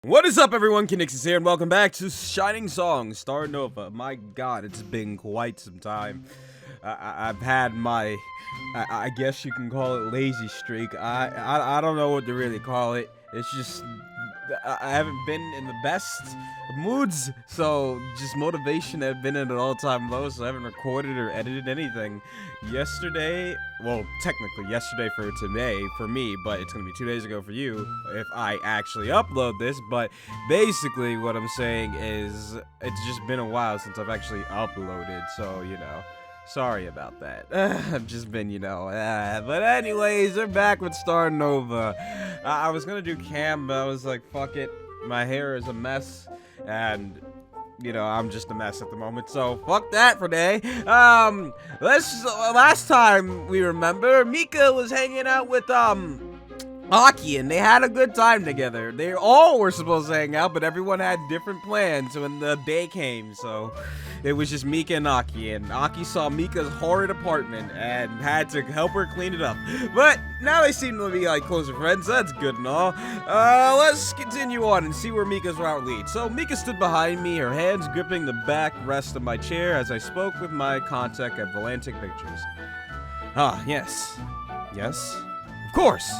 What is up, everyone? Conixis here, and welcome back to Shining Song, Starnova. My god, it's been quite some time. I've had my, I guess you can call it lazy streak. I don't know what to really call it. It's just, I haven't been in the best moods, so just motivation had been at an all-time low, so I haven't recorded or edited anything. Yesterday, well, technically yesterday for today for me, but it's gonna be 2 days ago for you if I actually upload this. But basically what I'm saying is it's just been a while since I've actually uploaded, so you know, sorry about that. I've just been, you know, but anyways, we're back with Starnova. I was gonna do cam, but I was like, fuck it, my hair is a mess, and you know, I'm just a mess at the moment, so fuck that for today. Last time we remember, Mika was hanging out with, Aki, and they had a good time together. They all were supposed to hang out, but everyone had different plans when the day came, so it was just Mika and Aki saw Mika's horrid apartment and had to help her clean it up. But now they seem to be like closer friends, so that's good and all. Let's continue on and see where Mika's route leads. So Mika stood behind me, her hands gripping the back rest of my chair as I spoke with my contact at Volantic Pictures. Ah, yes. Yes? Of course!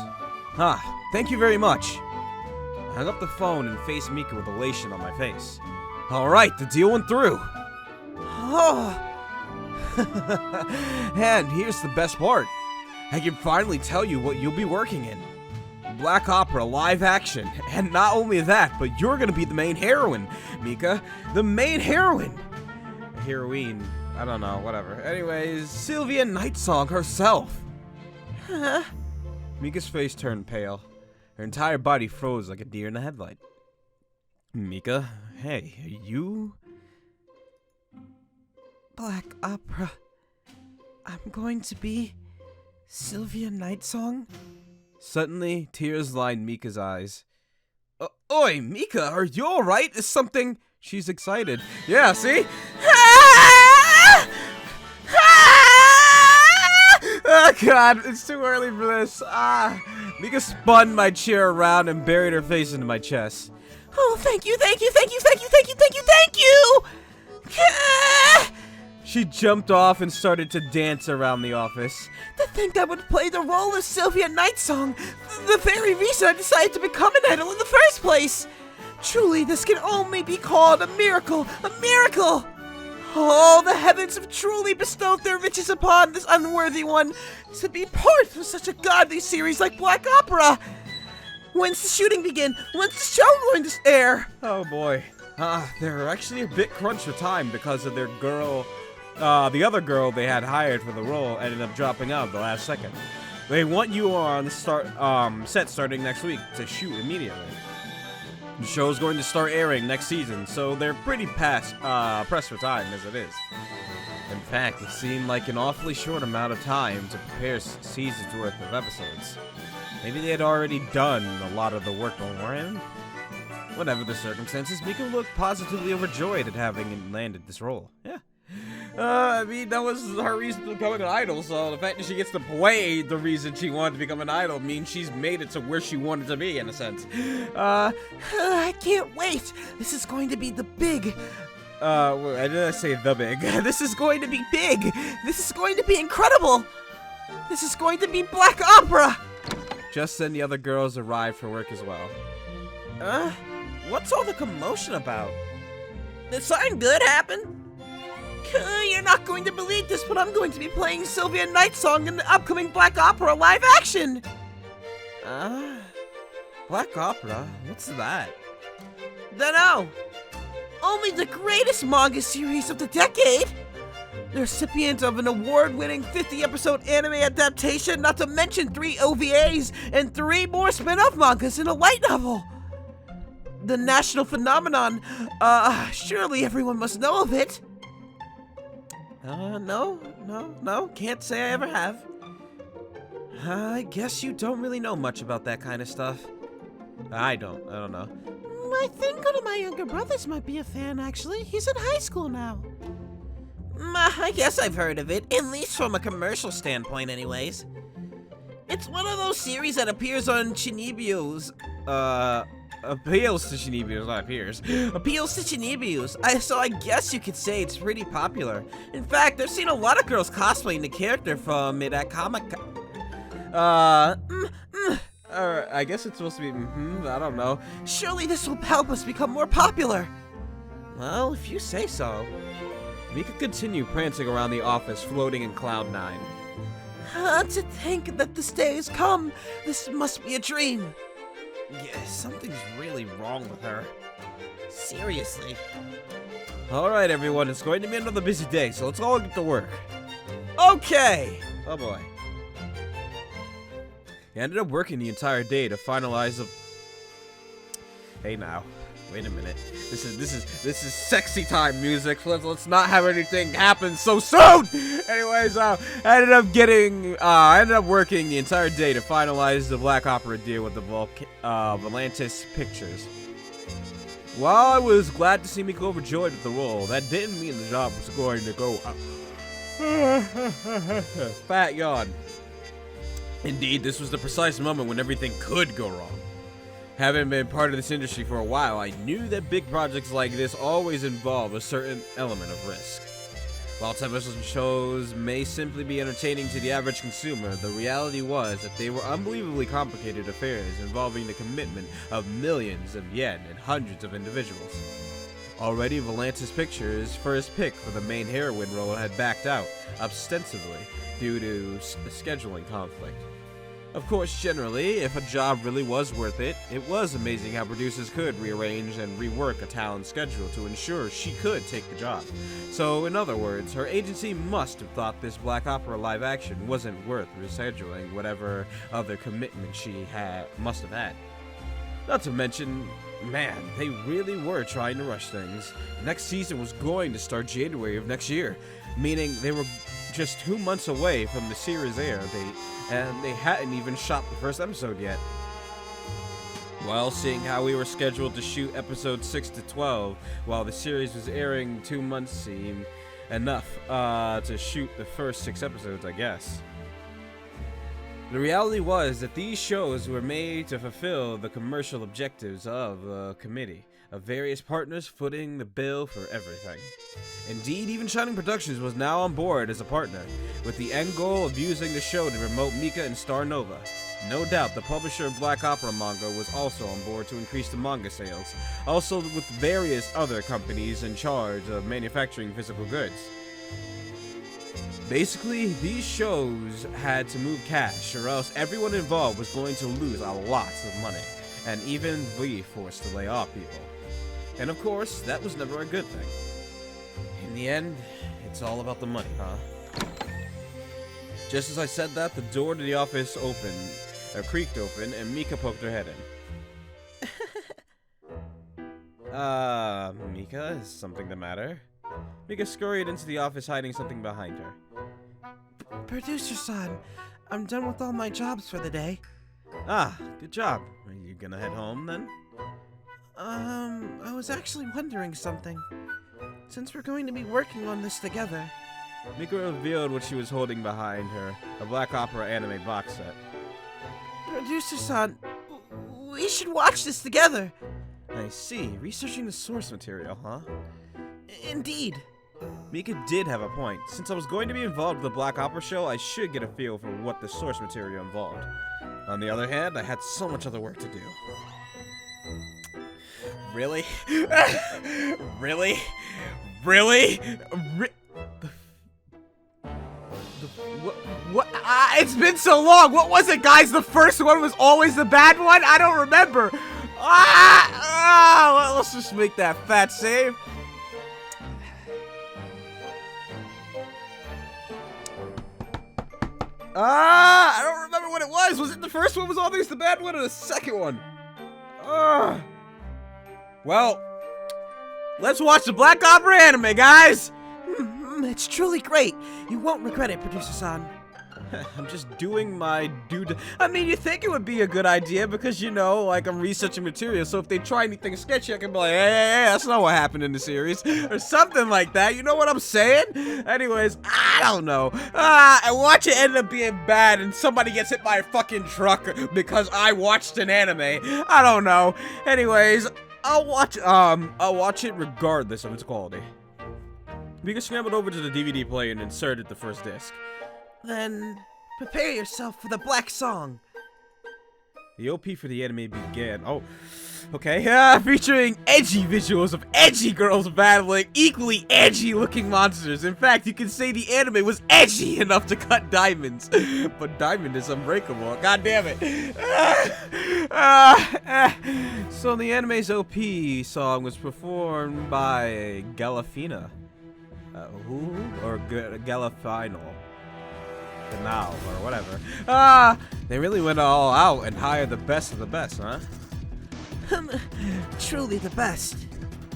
Ah, thank you very much. I hung up the phone and faced Mika with elation on my face. Alright, the deal went through. Oh. And here's the best part. I can finally tell you what you'll be working in. Black Opera live action. And not only that, but you're gonna be the main heroine, Mika. The main heroine. Heroine. I don't know, whatever. Anyways, Sylvia Nightsong herself. Huh? Mika's face turned pale. Her entire body froze like a deer in the headlight. Mika, hey, are you... Black Opera. I'm going to be Sylvia Nightsong? Suddenly, tears lined Mika's eyes. Oi, Mika, are you alright? Is something... She's excited. Yeah, see? Oh god, it's too early for this. Mika spun my chair around and buried her face into my chest. Oh, thank you, thank you, thank you, thank you, thank you, thank you, thank you! She jumped off and started to dance around the office. To think I would play the role of Sylvia Nightsong, the very reason I decided to become an idol in the first place! Truly, this can only be called a miracle, a miracle! Oh, the heavens have truly bestowed their riches upon this unworthy one to be part of such a godly series like Black Opera. When's the shooting begin? When's the show going to air? Oh boy. They're actually a bit crunched for time because of their girl, the other girl they had hired for the role ended up dropping out at the last second. They want you on the set starting next week to shoot immediately. The show's going to start airing next season, so they're pretty pressed for time as it is. In fact, it seemed like an awfully short amount of time to prepare seasons worth of episodes. Maybe they had already done a lot of the work beforehand? Whatever the circumstances, Mika looked positively overjoyed at having landed this role. Yeah. I mean, that was her reason to become an idol, so the fact that she gets to play the reason she wanted to become an idol means she's made it to where she wanted to be, in a sense. I can't wait! This is going to be the big... I didn't say the big. This is going to be big! This is going to be incredible! This is going to be Black Opera! Just then, the other girls arrived for work as well. What's all the commotion about? Did something good happen? You're not going to believe this, but I'm going to be playing Sylvia Nightsong in the upcoming Black Opera live action! Black Opera? What's that? Dunno! Only the greatest manga series of the decade! The recipient of an award-winning 50-episode anime adaptation, not to mention 3 OVAs and 3 more spin-off mangas and a light novel! The national phenomenon, surely everyone must know of it! No, can't say I ever have. I guess you don't really know much about that kind of stuff. I don't know. I think one of my younger brothers might be a fan, actually. He's in high school now. I guess I've heard of it, at least from a commercial standpoint anyways. It's one of those series that appears on Chinibyo's, appeals to Shinibius, not appears. Appeals to Shinibius. So I guess you could say it's pretty popular. In fact, I've seen a lot of girls cosplaying the character from it at Comic-Con. I guess it's supposed to be, I don't know. Surely this will help us become more popular. Well, if you say so. Mika continued prancing around the office, floating in Cloud 9. To think that this day has come. This must be a dream. Yeah, something's really wrong with her. Seriously. Alright, everyone, it's going to be another busy day, so let's all get to work. Okay. Oh boy. He ended up working the entire day to finalize the... Hey now, wait a minute. This is sexy time music. Let's not have anything happen so soon. Anyways, I ended up working the entire day to finalize the Black Opera deal with the Volantis Pictures. While I was glad to see Mika overjoyed with the role, that didn't mean the job was going to go up. Fat yawn. Indeed, this was the precise moment when everything could go wrong. Having been part of this industry for a while, I knew that big projects like this always involve a certain element of risk. While television shows may simply be entertaining to the average consumer, the reality was that they were unbelievably complicated affairs involving the commitment of millions of yen and hundreds of individuals. Already, Volantis Pictures' first pick for the main heroine role had backed out, ostensibly due to a scheduling conflict. Of course, generally, if a job really was worth it, it was amazing how producers could rearrange and rework a talent's schedule to ensure she could take the job. So, in other words, her agency must have thought this Black Opera live action wasn't worth rescheduling whatever other commitment she must have had. Not to mention, man, they really were trying to rush things. The next season was going to start January of next year, meaning they were just 2 months away from the series air date, and they hadn't even shot the first episode yet. Well, seeing how we were scheduled to shoot episodes 6 to 12 while the series was airing 2 months seemed enough to shoot the first 6 episodes, I guess. The reality was that these shows were made to fulfill the commercial objectives of the committee of various partners footing the bill for everything. Indeed, even Shining Productions was now on board as a partner, with the end goal of using the show to promote Mika and Starnova. No doubt the publisher of Black Opera manga was also on board to increase the manga sales, also with various other companies in charge of manufacturing physical goods. Basically, these shows had to move cash, or else everyone involved was going to lose a lot of money, and even be forced to lay off people. And of course, that was never a good thing. In the end, it's all about the money, huh? Just as I said that, the door to the office creaked open, and Mika poked her head in. Mika, is something the matter? Mika scurried into the office, hiding something behind her. Producer-san, I'm done with all my jobs for the day. Ah, good job. Are you gonna head home, then? I was actually wondering something. Since we're going to be working on this together... Mika revealed what she was holding behind her, a Black Opera anime box set. Producer-san, we should watch this together. I see. Researching the source material, huh? Indeed. Mika did have a point. Since I was going to be involved with the Black Opera show, I should get a feel for what the source material involved. On the other hand, I had so much other work to do. Really? Really? Really? What? It's been so long. What was it, guys? The first one was always the bad one? I don't remember. Well, let's just make that fat save. I don't remember what it was. Was it the first one was always the bad one or the second one? Well, let's watch the Black Opera anime, guys. It's truly great. You won't regret it, Producer-san. I'm just doing my I mean, you think it would be a good idea because, you know, like, I'm researching material, so if they try anything sketchy, I can be like, hey, that's not what happened in the series, or something like that, you know what I'm saying? Anyways, I don't know. I watch it end up being bad, and somebody gets hit by a fucking truck because I watched an anime. I don't know. Anyways, I'll watch it regardless of its quality. Mika scrambled over to the DVD player and inserted the first disc. Then, prepare yourself for the black song. The OP for the anime began. Oh, okay. Featuring edgy visuals of edgy girls battling equally edgy-looking monsters. In fact, you can say the anime was edgy enough to cut diamonds. But Diamond is unbreakable. God damn it. So the anime's OP song was performed by Galafina. Who? Or Galafino. Now or whatever. They really went all out and hired the best of the best, huh? Truly the best.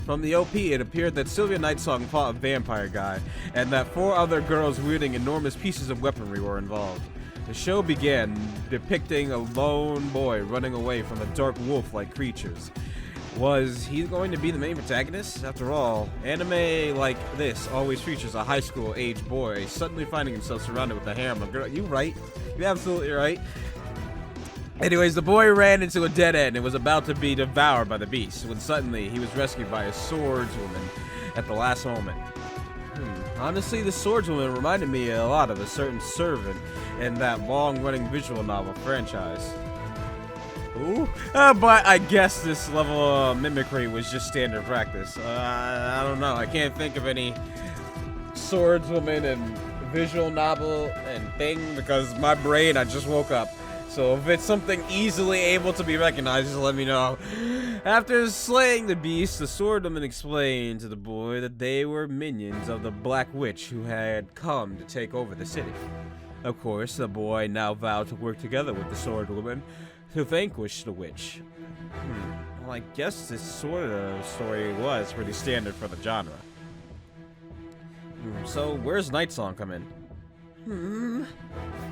From the OP, it appeared that Sylvia Nightsong fought a vampire guy, and that 4 other girls wielding enormous pieces of weaponry were involved. The show began depicting a lone boy running away from a dark wolf-like creatures. Was he going to be the main protagonist? After all, anime like this always features a high school age boy suddenly finding himself surrounded with a harem of girls. You right. You're absolutely right. Anyways, the boy ran into a dead end and was about to be devoured by the beast when suddenly he was rescued by a swordswoman at the last moment. Honestly, the swordswoman reminded me a lot of a certain servant in that long-running visual novel franchise. Ooh. But I guess this level of mimicry was just standard practice. I don't know. I can't think of any swordswoman and visual novel and thing because my brain, I just woke up. So if it's something easily able to be recognized, just let me know. After slaying the beast, the swordwoman explained to the boy that they were minions of the Black Witch who had come to take over the city. Of course, the boy now vowed to work together with the swordwoman to vanquish the witch. Well, I guess this sort of story was pretty standard for the genre. So, where's Nightsong come in?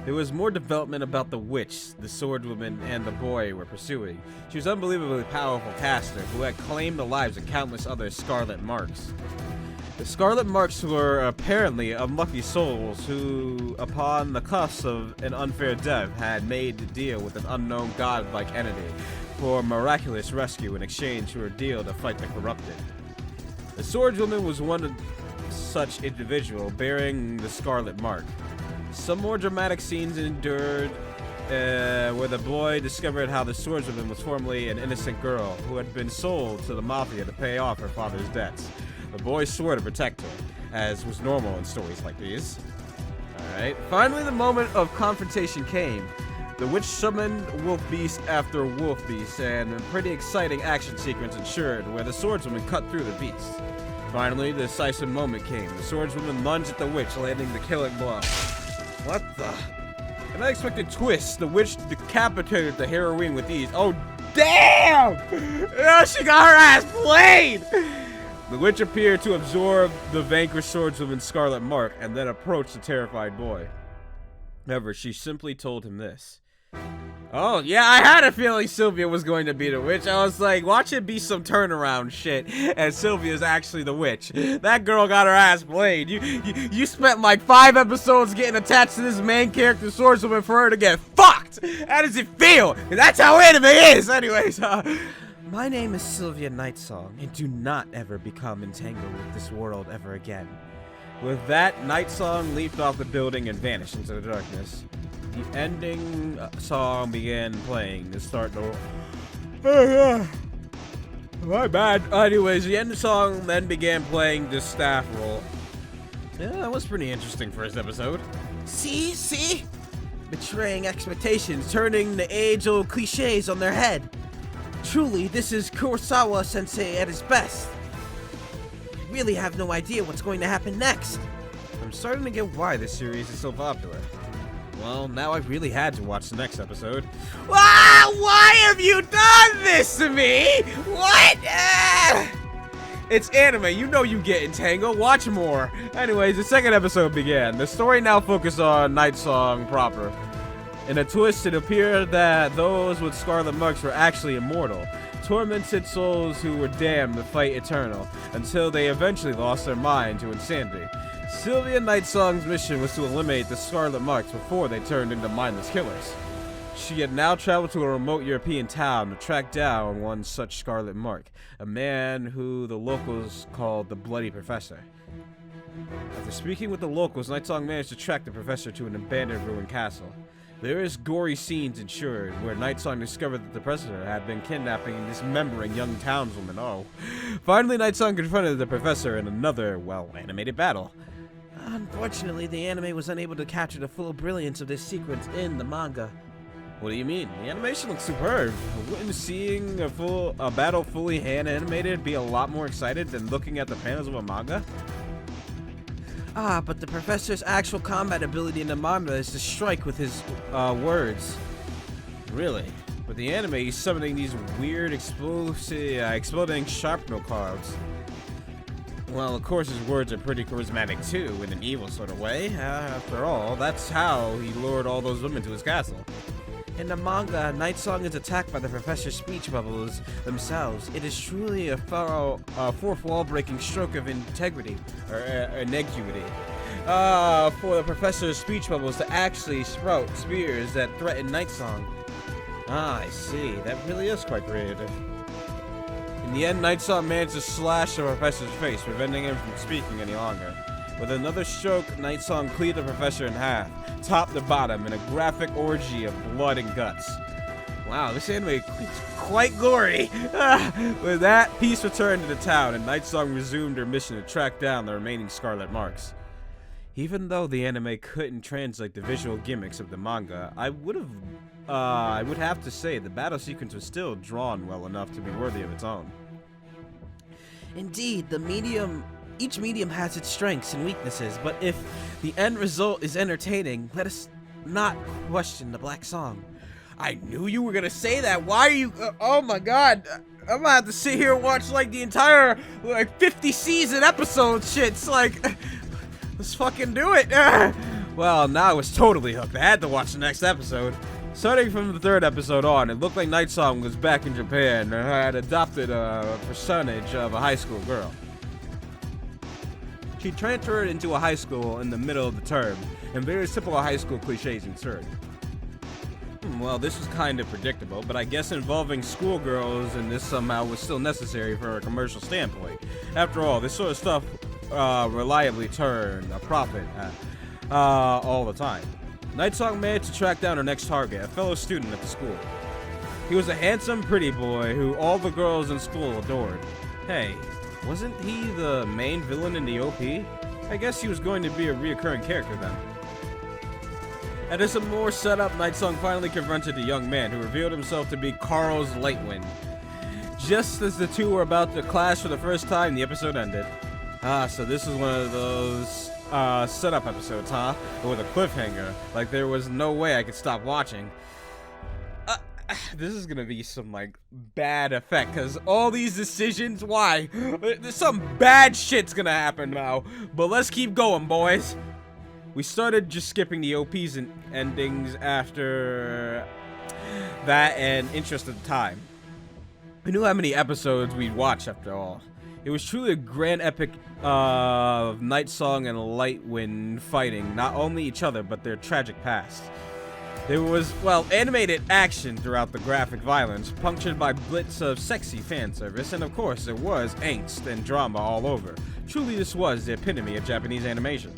There was more development about the witch the swordwoman and the boy were pursuing. She was an unbelievably powerful caster who had claimed the lives of countless other Scarlet Marks. The Scarlet Marks were apparently unlucky souls who, upon the cusp of an unfair death, had made a deal with an unknown god-like entity for miraculous rescue in exchange for a deal to fight the corrupted. The swordswoman was one of such individual bearing the Scarlet Mark. Some more dramatic scenes endured where the boy discovered how the swordswoman was formerly an innocent girl who had been sold to the mafia to pay off her father's debts. The boy swore to protect her, as was normal in stories like these. Alright, finally the moment of confrontation came. The witch summoned Wolf Beast after Wolf Beast, and a pretty exciting action sequence ensured where the swordswoman cut through the beast. Finally, the decisive moment came. The swordswoman lunged at the witch, landing the killing blow. What the? An unexpected twist, the witch decapitated the heroine with ease. Oh, damn! Oh, she got her ass played! The witch appeared to absorb the vanquished swordswoman's scarlet mark and then approached the terrified boy. However, she simply told him this. Oh, yeah, I had a feeling Sylvia was going to be the witch. I was like, watch it be some turnaround shit, and Sylvia's actually the witch. That girl got her ass played. You spent like 5 episodes getting attached to this main character swordswoman for her to get fucked. How does it feel? That's how anime is. Anyways, My name is Sylvia Nightsong, and do not ever become entangled with this world ever again. With that, Nightsong leaped off the building and vanished into the darkness. The ending song began playing to start the... My bad. Anyways, the ending song then began playing the staff roll. Yeah, that was pretty interesting first episode. See? Betraying expectations, turning the age-old cliches on their head. Truly, this is Kurosawa-sensei at his best. I really have no idea what's going to happen next. I'm starting to get why this series is so popular. Well, now I really had to watch the next episode. Why have you done this to me? What? It's anime. You know you get entangled. Watch more. Anyways, the second episode began. The story now focused on Night Song proper. In a twist, it appeared that those with scarlet marks were actually immortal, tormented souls who were damned to fight eternal, until they eventually lost their mind to insanity. Sylvia Night Song's mission was to eliminate the scarlet marks before they turned into mindless killers. She had now traveled to a remote European town to track down one such scarlet mark, a man who the locals called the Bloody Professor. After speaking with the locals, Night Song managed to track the professor to an abandoned ruined castle. Various gory scenes ensued, where Night Song discovered that the professor had been kidnapping and dismembering young townswomen. Oh. Finally, Night Song confronted the professor in another, animated battle. Unfortunately, the anime was unable to capture the full brilliance of this sequence in the manga. What do you mean? The animation looks superb. Wouldn't seeing a battle fully hand animated be a lot more excited than looking at the panels of a manga? But the professor's actual combat ability in the manga is to strike with his words. Really? But the anime, he's summoning these weird exploding sharpnel cards. Well, of course his words are pretty charismatic too, in an evil sort of way. After all, that's how he lured all those women to his castle. In the manga, Night Song is attacked by the professor's speech bubbles themselves. It is truly a fourth wall-breaking stroke of integrity, or inequity, for the professor's speech bubbles to actually sprout spears that threaten Night Song. I see. That really is quite creative. In the end, Night Song managed to slash the professor's face, preventing him from speaking any longer. With another stroke, Night Song cleaved the professor in half, top to bottom, in a graphic orgy of blood and guts. Wow, this anime is quite gory. With that, peace returned to the town, and Night Song resumed her mission to track down the remaining scarlet marks. Even though the anime couldn't translate the visual gimmicks of the manga, I would have to say the battle sequence was still drawn well enough to be worthy of its own. Indeed, each medium has its strengths and weaknesses, but if the end result is entertaining, let us not question the Black Song. I knew you were gonna say that. Why are you? Oh my God! I'm gonna have to sit here and watch like the entire 50 season episode shit. It's like, let's fucking do it. Well, now I was totally hooked. I had to watch the next episode. Starting from the third episode on, it looked like Night Song was back in Japan and had adopted a personage of a high school girl. She transferred into a high school in the middle of the term, and various typical high school cliches ensued. Well, this was kind of predictable, but I guess involving schoolgirls in this somehow was still necessary from a commercial standpoint. After all, this sort of stuff reliably turned a profit all the time. Night Song managed to track down her next target, a fellow student at the school. He was a handsome, pretty boy who all the girls in school adored. Hey, wasn't he the main villain in the OP? I guess he was going to be a reoccurring character then. And as some more setup, Night Song finally confronted a young man who revealed himself to be Carl's Lightwind. Just as the two were about to clash for the first time, the episode ended. So this is one of those setup episodes, huh? With a cliffhanger. Like there was no way I could stop watching. This is gonna be some bad effect, cause all these decisions, why? There's some bad shit's gonna happen now. But let's keep going, boys. We started just skipping the OPs and endings after that and interest at the time. We knew how many episodes we'd watch after all. It was truly a grand epic of Night Song and Lightwind fighting not only each other but their tragic past. There was, animated action throughout the graphic violence, punctured by blitz of sexy fan service, and of course there was angst and drama all over. Truly this was the epitome of Japanese animation.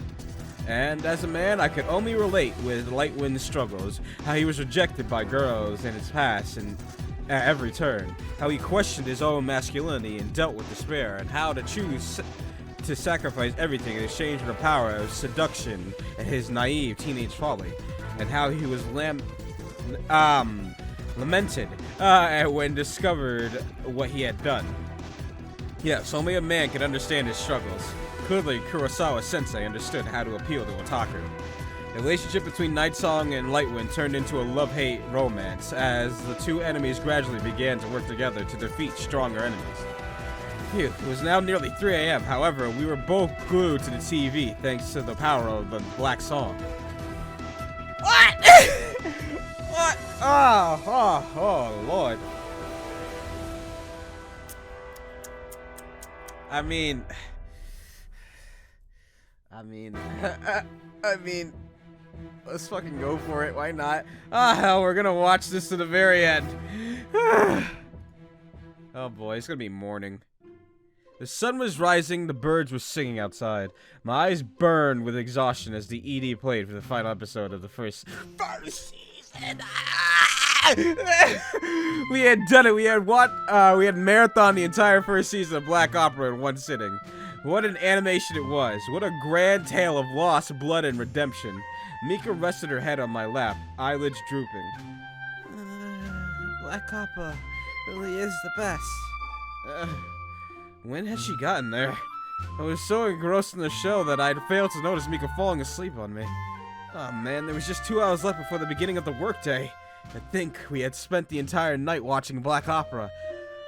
And as a man, I could only relate with Lightwind's struggles, how he was rejected by girls in his past and at every turn, how he questioned his own masculinity and dealt with despair, and how to choose to sacrifice everything in exchange for the power of seduction and his naive teenage folly, and how he was lamented when discovered what he had done. Yes, only a man could understand his struggles. Clearly, Kurosawa-sensei understood how to appeal to otaku. The relationship between Night Song and Lightwind turned into a love-hate romance as the two enemies gradually began to work together to defeat stronger enemies. Phew, it was now nearly 3 a.m. However, we were both glued to the TV thanks to the power of the black song. What? What? Oh, Lord. I mean, let's fucking go for it. Why not? Ah, hell, we're gonna watch this to the very end. Oh boy, it's gonna be morning. The sun was rising, the birds were singing outside. My eyes burned with exhaustion as the ED played for the final episode of the first season. We had done it. We had marathon the entire first season of Black Opera in one sitting. What an animation it was. What a grand tale of loss, blood, and redemption. Mika rested her head on my lap, eyelids drooping. Black Opera really is the best. When had she gotten there? I was so engrossed in the show that I'd failed to notice Mika falling asleep on me. Oh man, there was just 2 hours left before the beginning of the workday. I think we had spent the entire night watching Black Opera.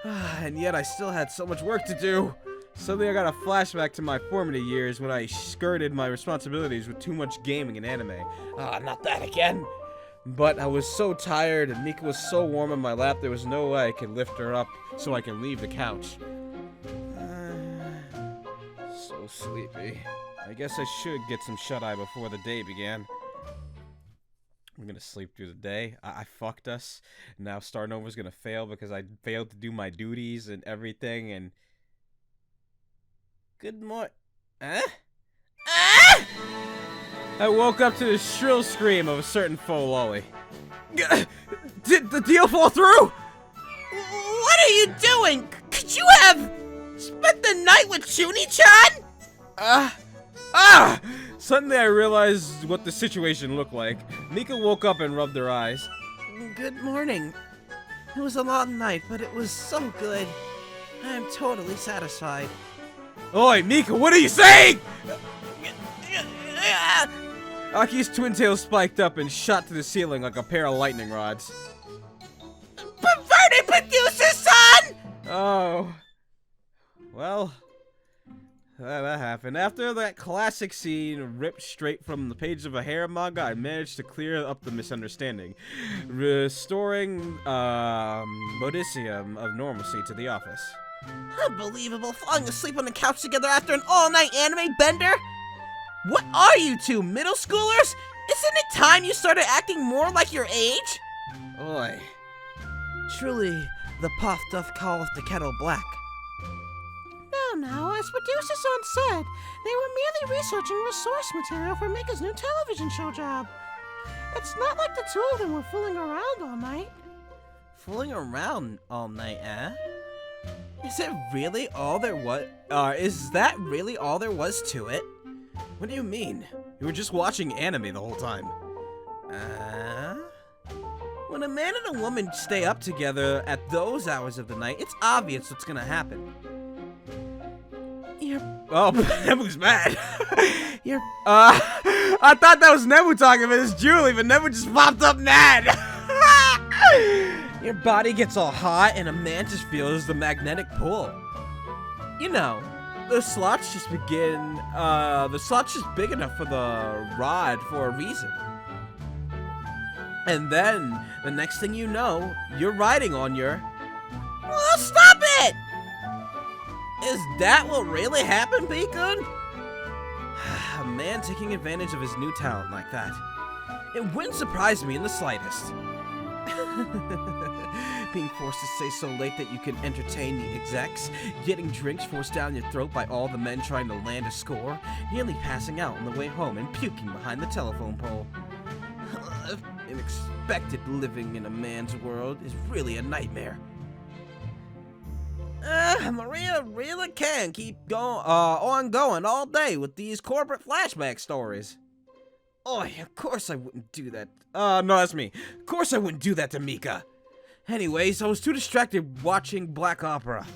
And yet I still had so much work to do. Suddenly I got a flashback to my formative years when I skirted my responsibilities with too much gaming and anime. Not that again. But I was so tired and Mika was so warm in my lap there was no way I could lift her up so I could leave the couch. So sleepy. I guess I should get some shut-eye before the day began. I'm gonna sleep through the day. I fucked us. Now Starnova's gonna fail because I failed to do my duties and everything and... Good morning. I woke up to the shrill scream of a certain faux lolly. Did the deal fall through? What are you doing? Could you have spent the night with Chuni-chan? Suddenly I realized what the situation looked like. Mika woke up and rubbed her eyes. Good morning. It was a long night, but it was so good. I am totally satisfied. Oi, Mika, what are you saying? Aki's twin tail spiked up and shot to the ceiling like a pair of lightning rods. Perverted producer, son! Oh. Well, that happened. After that classic scene ripped straight from the page of a hair manga, I managed to clear up the misunderstanding, restoring modicium of normalcy to the office. Unbelievable, falling asleep on the couch together after an all-night anime bender? What are you two, middle schoolers? Isn't it time you started acting more like your age? Oi. Truly, the pot doth call the kettle black. No, as producer-son said, they were merely researching resource material for Mika's new television show job. It's not like the two of them were fooling around all night. Fooling around all night, eh? Is that really all there was to it? What do you mean? You were just watching anime the whole time. When a man and a woman stay up together at those hours of the night, it's obvious what's gonna happen. Oh, Nebu's mad. I thought that was Nebu talking, but it's Julie, but Nebu just popped up mad. Your body gets all hot and a man just feels the magnetic pull. You know, the slot's just big enough for the rod for a reason. And then, the next thing you know, you're riding on your... Oh, stop it! Is that what really happened, Beacon? A man taking advantage of his new talent like that. It wouldn't surprise me in the slightest. Being forced to stay so late that you can entertain the execs, getting drinks forced down your throat by all the men trying to land a score, nearly passing out on the way home and puking behind the telephone pole. Unexpected living in a man's world is really a nightmare. Maria really can keep ongoing all day with these corporate flashback stories. Oh, of course I wouldn't do that. No, that's me. Of course I wouldn't do that to Mika. Anyways, I was too distracted watching Black Opera.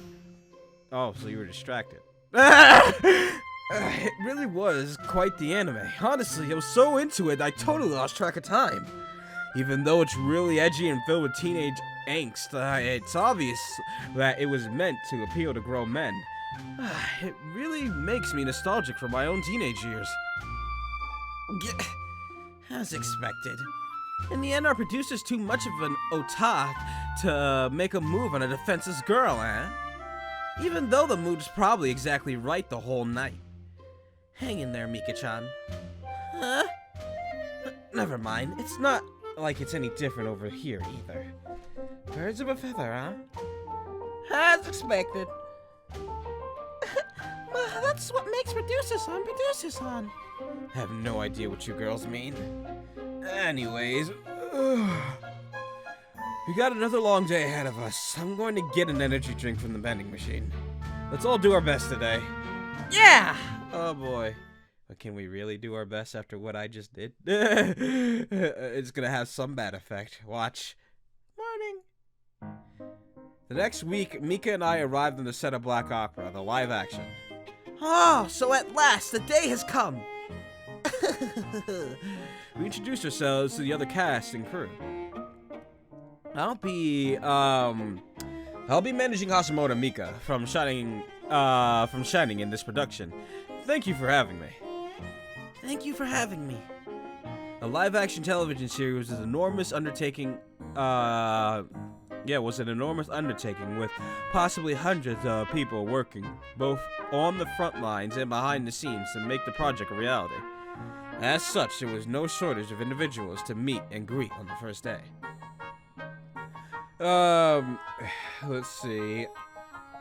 Oh, so you were distracted. It really was quite the anime. Honestly, I was so into it, I totally lost track of time. Even though it's really edgy and filled with teenage angst, it's obvious that it was meant to appeal to grown men. It really makes me nostalgic for my own teenage years. As expected. In the end, our producer's too much of an otaku to make a move on a defenseless girl, eh? Even though the mood's probably exactly right the whole night. Hang in there, Mika-chan. Huh? Never mind. It's not like it's any different over here, either. Birds of a feather, huh? As expected. That's what makes producers on. I have no idea what you girls mean. Anyways, we got another long day ahead of us. I'm going to get an energy drink from the vending machine. Let's all do our best today. Yeah! Oh boy. But can we really do our best after what I just did? It's gonna have some bad effect. Watch. Morning. The next week, Mika and I arrived on the set of Black Opera, the live action. Oh, so at last, the day has come. We introduced ourselves to the other cast and crew. I'll be managing Hashimoto Mika from Shining in this production. Thank you for having me. Thank you for having me. A live-action television series was an enormous undertaking. Was an enormous undertaking with possibly hundreds of people working both on the front lines and behind the scenes to make the project a reality. As such, there was no shortage of individuals to meet and greet on the first day. Let's see.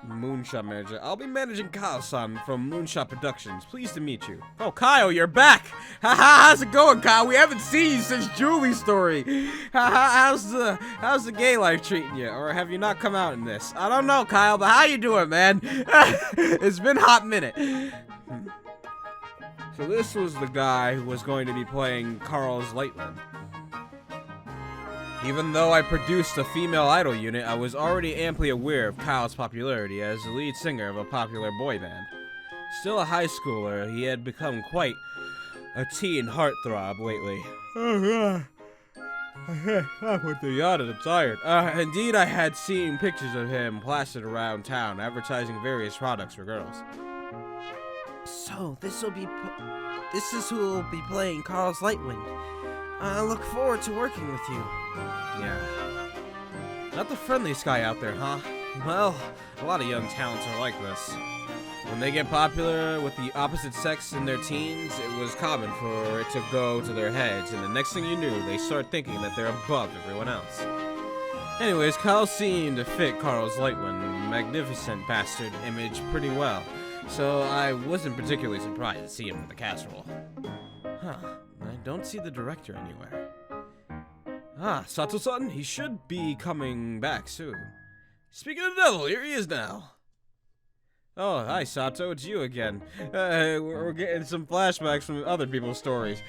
Moonshot manager. I'll be managing Kyle-san from Moonshot Productions. Pleased to meet you. Oh, Kyle, you're back! Haha, how's it going, Kyle? We haven't seen you since Julie's story. Haha, how's the gay life treating you? Or have you not come out in this? I don't know, Kyle, but how you doing, man? It's been a hot minute. So this was the guy who was going to be playing Carl's Lightland. Even though I produced a female idol unit, I was already amply aware of Kyle's popularity as the lead singer of a popular boy band. Still a high schooler, he had become quite a teen heartthrob lately. I put the yacht and I'm tired. Indeed, I had seen pictures of him plastered around town, advertising various products for girls. So, this is who will be playing Carl's Lightwind. I look forward to working with you. Yeah. Not the friendliest guy out there, huh? Well, a lot of young talents are like this. When they get popular with the opposite sex in their teens, it was common for it to go to their heads, and the next thing you knew, they start thinking that they're above everyone else. Anyways, Kyle seemed to fit Carl's Lightwind, magnificent bastard image pretty well, so I wasn't particularly surprised to see him in the cast role. Huh. I don't see the director anywhere. Ah, Sato-san, he should be coming back soon. Speaking of the devil, here he is now. Oh, hi Sato, it's you again. We're getting some flashbacks from other people's stories.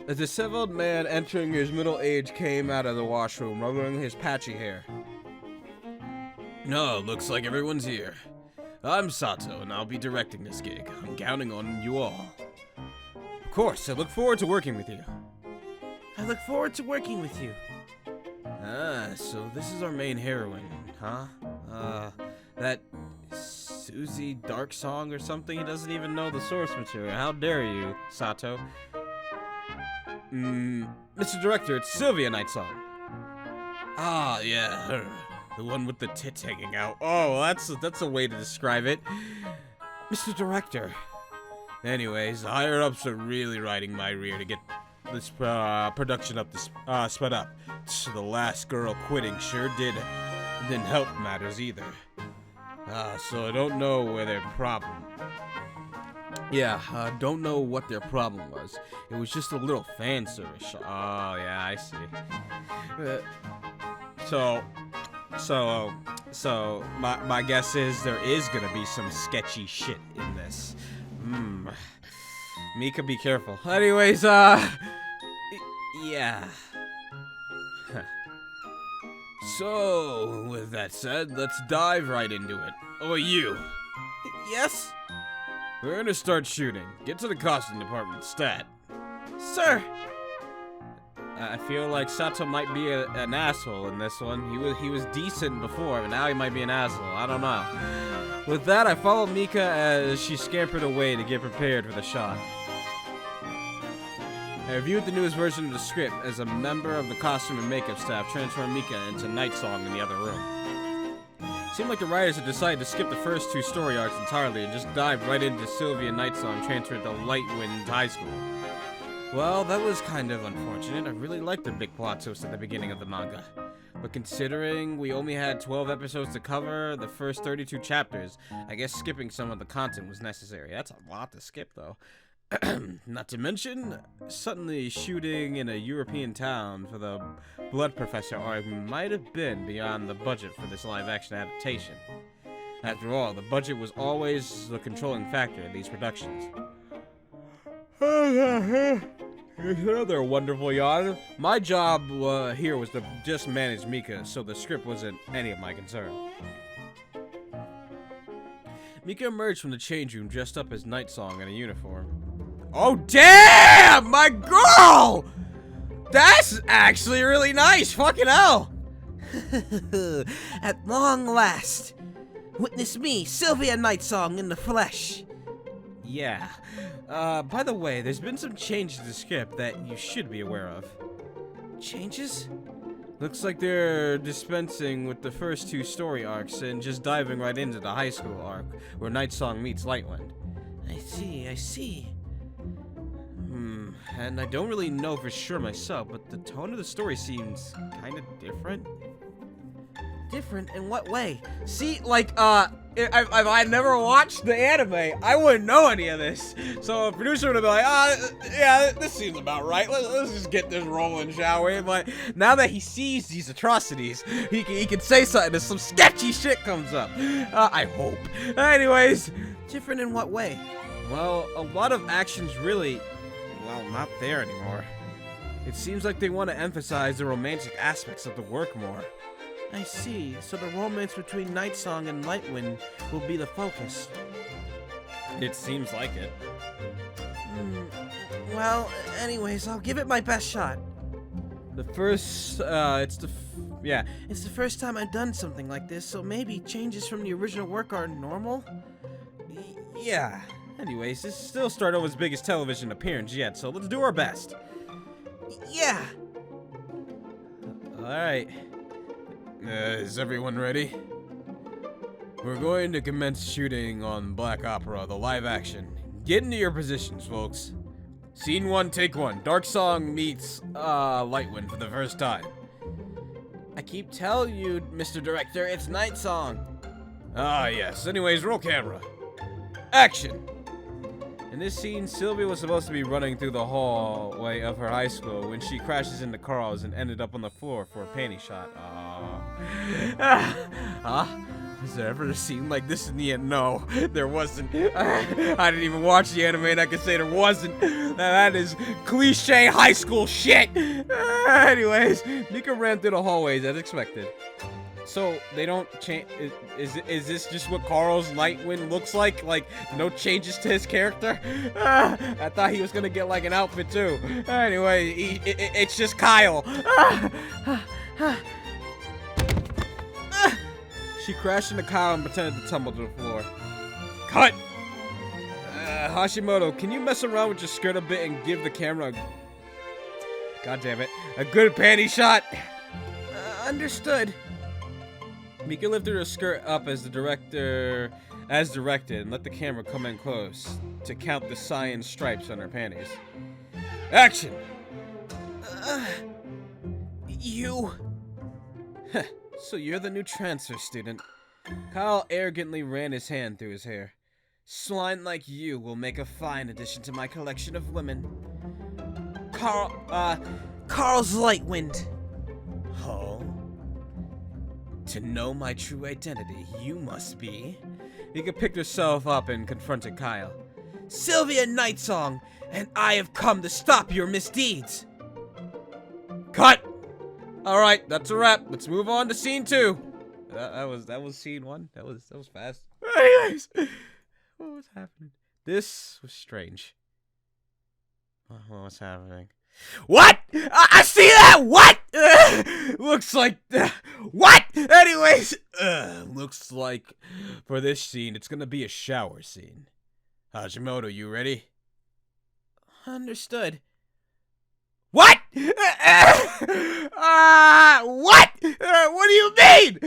A disheveled man entering his middle age came out of the washroom, rubbing his patchy hair. No, looks like everyone's here. I'm Sato, and I'll be directing this gig. I'm counting on you all. Of course, I look forward to working with you. I look forward to working with you. Ah, so this is our main heroine, huh? That Susie Dark Song or something? He doesn't even know the source material. How dare you, Sato? Mr. Director, it's Sylvia Night Song. Ah, yeah, her. The one with the tits hanging out. Oh, that's a way to describe it. Mr. Director. Anyways, the higher-ups are really riding my rear to get this production up to sped up. The last girl quitting sure didn't help matters either. So I don't know where their problem. Yeah, don't know what their problem was. It was just a little fan service. Oh yeah, I see. So my guess is there is gonna be some sketchy shit in this. Mika, be careful. Anyways, yeah. So, with that said, let's dive right into it. Oh, you. Yes? We're gonna start shooting. Get to the costume department, stat. Sir! I feel like Sato might be an asshole in this one. He was decent before, but now he might be an asshole. I don't know. With that, I followed Mika as she scampered away to get prepared for the shot. I reviewed the newest version of the script as a member of the costume and makeup staff transformed Mika into Night Song in the other room. Seemed like the writers had decided to skip the first 2 story arcs entirely and just dive right into Sylvia Night Song transferred to Lightwind High School. Well, that was kind of unfortunate. I really liked the big plot twist at the beginning of the manga. But considering we only had 12 episodes to cover the first 32 chapters, I guess skipping some of the content was necessary. That's a lot to skip, though. Not to mention, suddenly shooting in a European town for the Blood Professor arc might have been beyond the budget for this live-action adaptation. After all, the budget was always the controlling factor in these productions. Another wonderful yawn. My job here was to just manage Mika, so the script wasn't any of my concern. Mika emerged from the change room dressed up as Night Song in a uniform. Oh damn! My girl! That's actually really nice! Fucking hell! At long last, witness me, Sylvia Night Song in the flesh. Yeah. By the way, there's been some changes to the script that you should be aware of. Changes? Looks like they're dispensing with the first 2 story arcs and just diving right into the high school arc, where Night Song meets Lightwind. I see. And I don't really know for sure myself, but the tone of the story seems kind of different. Different in what way? See, like, if I never watched the anime, I wouldn't know any of this. So a producer would have been like, yeah, this seems about right. Let's just get this rolling, shall we? But now that he sees these atrocities, he can say something and some sketchy shit comes up. I hope. Anyways. Different in what way? Well, a lot of action's really, well, not there anymore. It seems like they want to emphasize the romantic aspects of the work more. I see. So the romance between Night Song and Lightwind will be the focus. It seems like it. Well, anyways, I'll give it my best shot. The first, it's the first time I've done something like this, so maybe changes from the original work are normal? Yeah. Anyways, this is still Starnova's biggest television appearance yet, so let's do our best. Yeah. Alright. Is everyone ready? We're going to commence shooting on Black Opera, the live action. Get into your positions, folks. Scene 1, take 1. Dark Song meets, Lightwind for the first time. I keep telling you, Mr. Director, it's Night Song. Ah, yes. Anyways, roll camera. Action! In this scene, Sylvia was supposed to be running through the hallway of her high school when she crashes into Carl's and ended up on the floor for a panty shot. Was there ever a scene like this in the end? No, there wasn't. I didn't even watch the anime and I can say there wasn't. That is cliche high school shit. Anyways, Mika ran through the hallways as expected. So they don't change. Is this just what Carl's Lightwind looks like? Like no changes to his character? I thought he was gonna get like an outfit too. Anyway, it's just Kyle. She crashed into Kyle and pretended to tumble to the floor. Cut. Hashimoto, can you mess around with your skirt a bit and give the camera God damn it, a good panty shot? Understood. Mika lifted her skirt up as directed and let the camera come in close to count the cyan stripes on her panties. Action! You... So you're the new transfer student. Kyle arrogantly ran his hand through his hair. Swine like you will make a fine addition to my collection of women. Carl's Lightwind. Oh? To know my true identity, you must be... Mika picked herself up and confronted Kyle. Sylvia Night Song, and I have come to stop your misdeeds. Cut! Alright, that's a wrap. Let's move on to scene 2. That was scene 1. That was fast. Anyways, what was happening? This was strange. What was happening? What? I see that! What? Looks like... what? Anyways, looks like for this scene, it's gonna be a shower scene. Hashimoto, you ready? Understood. What? What? What do you mean?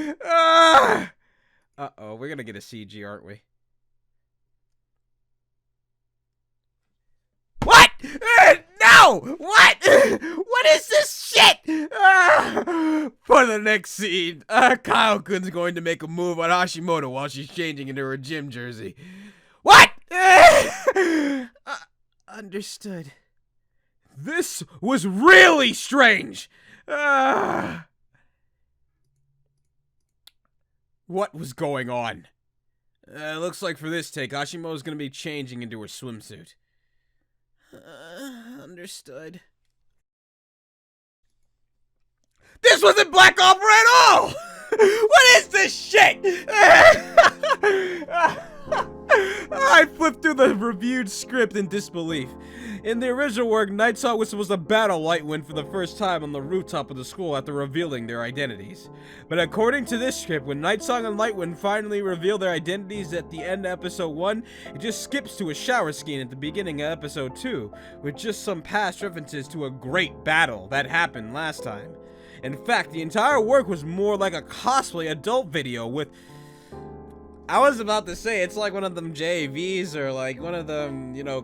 Uh-oh, we're gonna get a CG, aren't we? What? No! What? What is this shit? For the next scene, Kyle-kun's going to make a move on Hashimoto while she's changing into her gym jersey. What? Understood. This was really strange. What was going on? Looks like for this take, Hashimoto's gonna be changing into her swimsuit. Understood. This wasn't Black Opera at all! What is this shit? I flipped through the reviewed script in disbelief. In the original work, Night Song was supposed to battle Lightwind for the first time on the rooftop of the school after revealing their identities. But according to this script, when Night Song and Lightwind finally reveal their identities at the end of episode 1, it just skips to a shower scene at the beginning of episode 2, with just some past references to a great battle that happened last time. In fact, the entire work was more like a cosplay adult video with... I was about to say, it's like one of them JVs or like one of them, you know,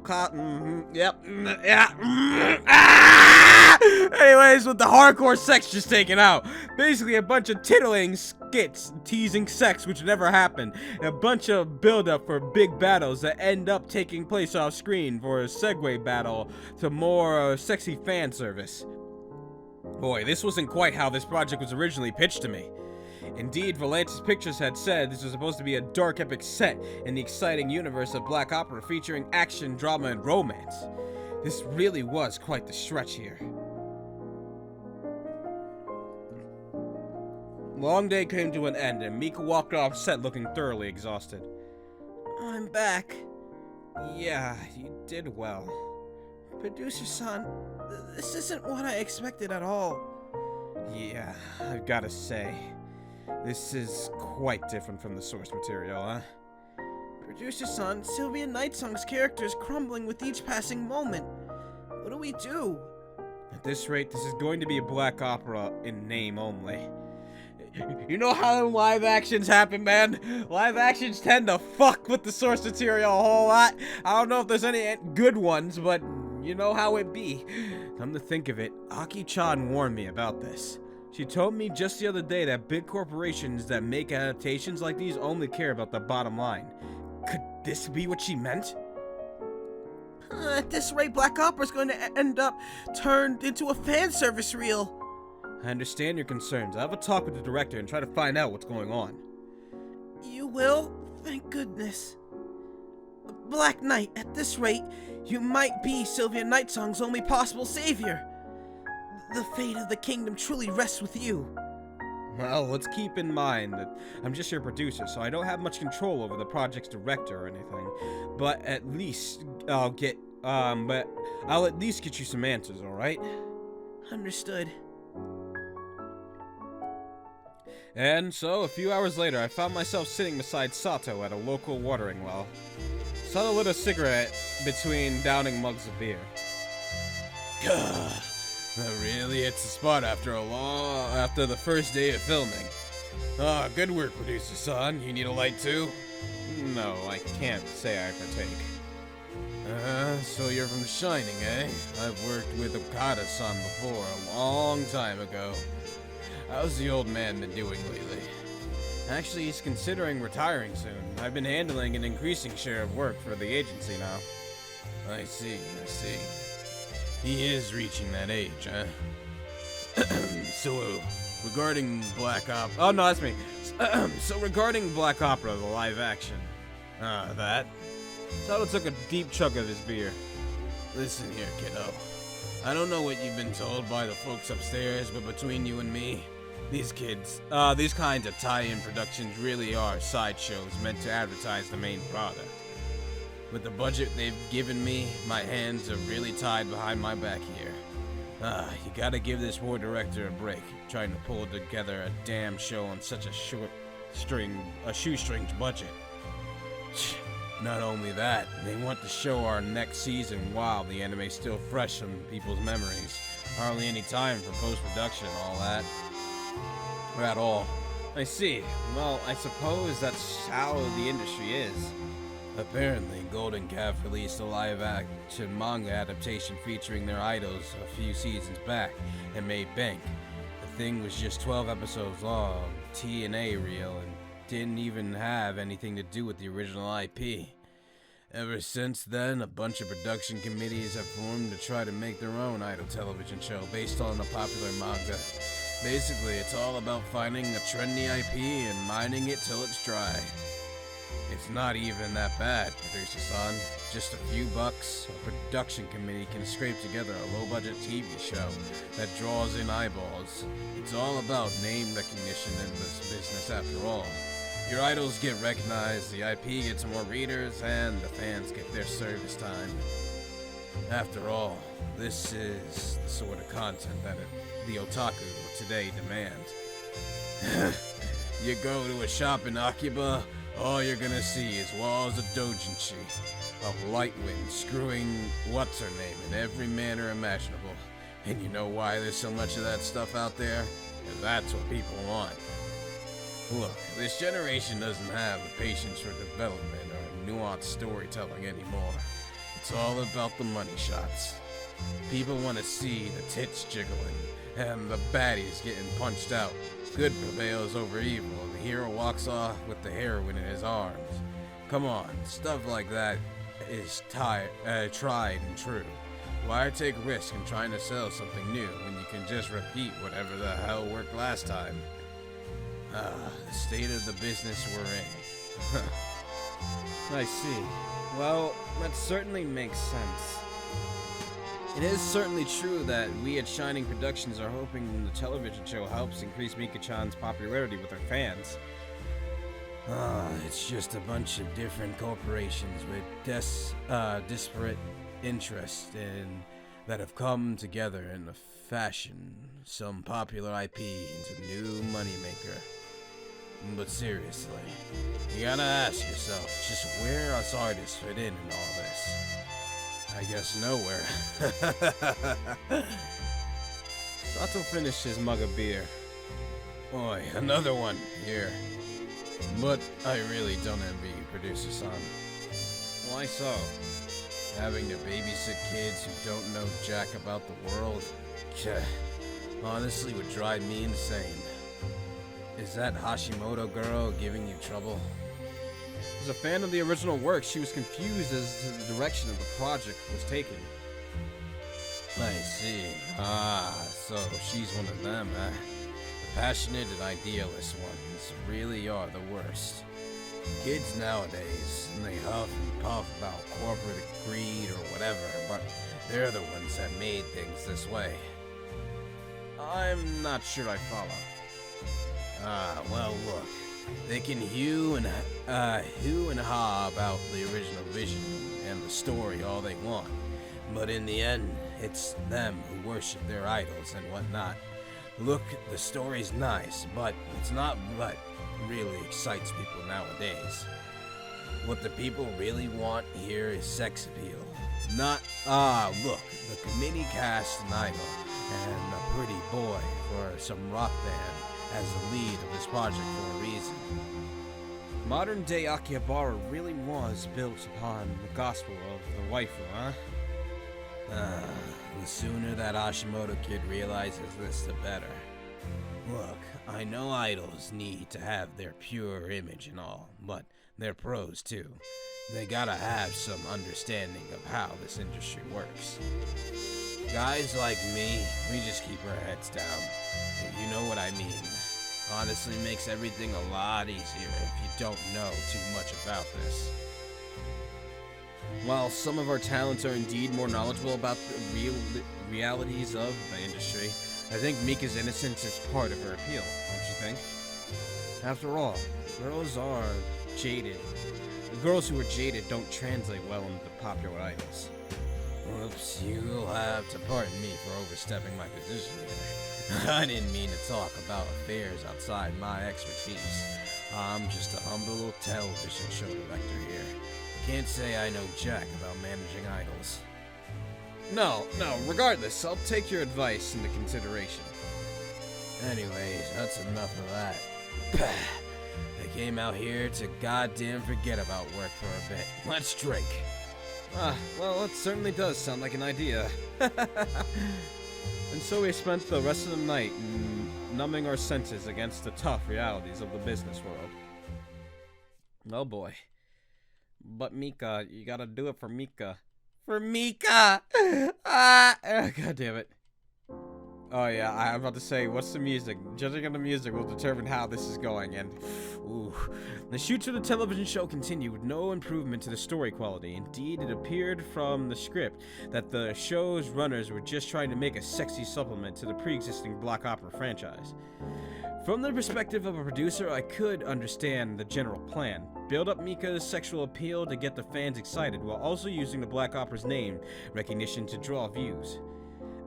Anyways, with the hardcore sex just taken out. Basically a bunch of tittling skits teasing sex which never happened. And a bunch of build-up for big battles that end up taking place off screen for a segue battle to more sexy fan service. Boy, this wasn't quite how this project was originally pitched to me. Indeed, Volantis Pictures had said this was supposed to be a dark epic set in the exciting universe of Black Opera featuring action, drama, and romance. This really was quite the stretch here. Long day came to an end, and Mika walked off set looking thoroughly exhausted. I'm back. Yeah, you did well. Producer-san, this isn't what I expected at all. Yeah, I've gotta say, this is quite different from the source material, huh? Producer-san, Sylvia Nightsong's character is crumbling with each passing moment. What do we do? At this rate, this is going to be a Black Opera in name only. You know how live actions happen, man? Live actions tend to fuck with the source material a whole lot. I don't know if there's any good ones, but you know how it be. Come to think of it, Aki-chan warned me about this. She told me just the other day that big corporations that make adaptations like these only care about the bottom line. Could this be what she meant? At this rate, Black Opera's going to end up turned into a fan service reel. I understand your concerns. I'll have a talk with the director and try to find out what's going on. You will? Thank goodness. Black Knight, at this rate, you might be Sylvia Nightsong's only possible savior. The fate of the kingdom truly rests with you. Well, let's keep in mind that I'm just your producer, so I don't have much control over the project's director or anything. But at least I'll at least get you some answers, alright? Understood. And so, a few hours later, I found myself sitting beside Sato at a local watering well. Sato lit a cigarette between downing mugs of beer. That really hits the spot after the first day of filming. Good work, producer-san. You need a light too? No, I can't say I partake. So you're from Shining, eh? I've worked with Okada-san before, a long time ago. How's the old man been doing lately? Actually, he's considering retiring soon. I've been handling an increasing share of work for the agency now. I see. He is reaching that age, huh? So, regarding Black Opera... Oh, no, that's me. So, regarding Black Opera, the live action. That? Sato took a deep chug of his beer. Listen here, kiddo. I don't know what you've been told by the folks upstairs, but between you and me, these kinds of tie-in productions really are sideshows meant to advertise the main product. With the budget they've given me, my hands are really tied behind my back here. You gotta give this poor director a break, trying to pull together a damn show on such a shoestring budget. Not only that, they want to show our next season while the anime's still fresh in people's memories. Hardly any time for post-production and all that. Or at all. I see. Well, I suppose that's how the industry is. Apparently, Golden Calf released a live-action manga adaptation featuring their idols a few seasons back and made bank. The thing was just 12 episodes long, T&A reel, and didn't even have anything to do with the original IP. Ever since then, a bunch of production committees have formed to try to make their own idol television show based on a popular manga. Basically, it's all about finding a trendy IP and mining it till it's dry. It's not even that bad, producer-san. Just a few bucks, a production committee can scrape together a low-budget TV show that draws in eyeballs. It's all about name recognition in this business after all. Your idols get recognized, the IP gets more readers, and the fans get their service time. After all, this is the sort of content that the otaku of today demand. You go to a shop in Akiba, all you're gonna see is walls of doujinshi, of Lightwind screwing what's-her-name in every manner imaginable. And you know why there's so much of that stuff out there? And that's what people want. Look, this generation doesn't have the patience for development or nuanced storytelling anymore. It's all about the money shots. People want to see the tits jiggling and the baddies getting punched out. Good prevails over evil, and the hero walks off with the heroine in his arms. Come on, stuff like that is tried and true. Why take risk in trying to sell something new when you can just repeat whatever the hell worked last time? The state of the business we're in. I see. Well, that certainly makes sense. It is certainly true that we at Shining Productions are hoping the television show helps increase Mika-chan's popularity with our fans. It's just a bunch of different corporations with disparate interests that have come together in to fashion some popular IP into new moneymaker. But seriously, you gotta ask yourself just where us artists fit in all this. I guess nowhere. Sato finished his mug of beer. Boy, another one here. But I really don't envy you, producer-san. Why so? Having to babysit kids who don't know jack about the world, honestly would drive me insane. Is that Hashimoto girl giving you trouble? As a fan of the original work, she was confused as to the direction of the project was taken. I see. So she's one of them, huh? The passionate and idealist ones really are the worst. Kids nowadays, they huff and puff about corporate greed or whatever, but they're the ones that made things this way. I'm not sure I follow. Well, look. They can hue and ha about the original vision and the story all they want, but in the end, it's them who worship their idols and whatnot. Look, the story's nice, but it's not what really excites people nowadays. What the people really want here is sex appeal. Not, look, the committee cast an idol and a pretty boy for some rock band as the lead of this project for a reason. Modern-day Akihabara really was built upon the gospel of the waifu, huh? The sooner that Hashimoto kid realizes this, the better. Look, I know idols need to have their pure image and all, but they're pros too. They gotta have some understanding of how this industry works. Guys like me, we just keep our heads down. If you know what I mean. Honestly makes everything a lot easier if you don't know too much about this. While some of our talents are indeed more knowledgeable about the realities of the industry, I think Mika's innocence is part of her appeal, don't you think? After all, girls are jaded. The girls who are jaded don't translate well into popular idols. Whoops, you'll have to pardon me for overstepping my position here. I didn't mean to talk about affairs outside my expertise. I'm just a humble little television show director here. Can't say I know jack about managing idols. No, regardless, I'll take your advice into consideration. Anyways, that's enough of that. I came out here to goddamn forget about work for a bit. Let's drink. Well, it certainly does sound like an idea. And so we spent the rest of the night numbing our senses against the tough realities of the business world. Oh boy. But Mika, you gotta do it for Mika. For Mika! God damn it. Oh yeah, I'm about to say, what's the music? Judging on the music will determine how this is going, and ooh. The shoots of the television show continued with no improvement to the story quality. Indeed, it appeared from the script that the show's runners were just trying to make a sexy supplement to the pre-existing black opera franchise. From the perspective of a producer, I could understand the general plan. Build up Mika's sexual appeal to get the fans excited, while also using the black opera's name recognition to draw views.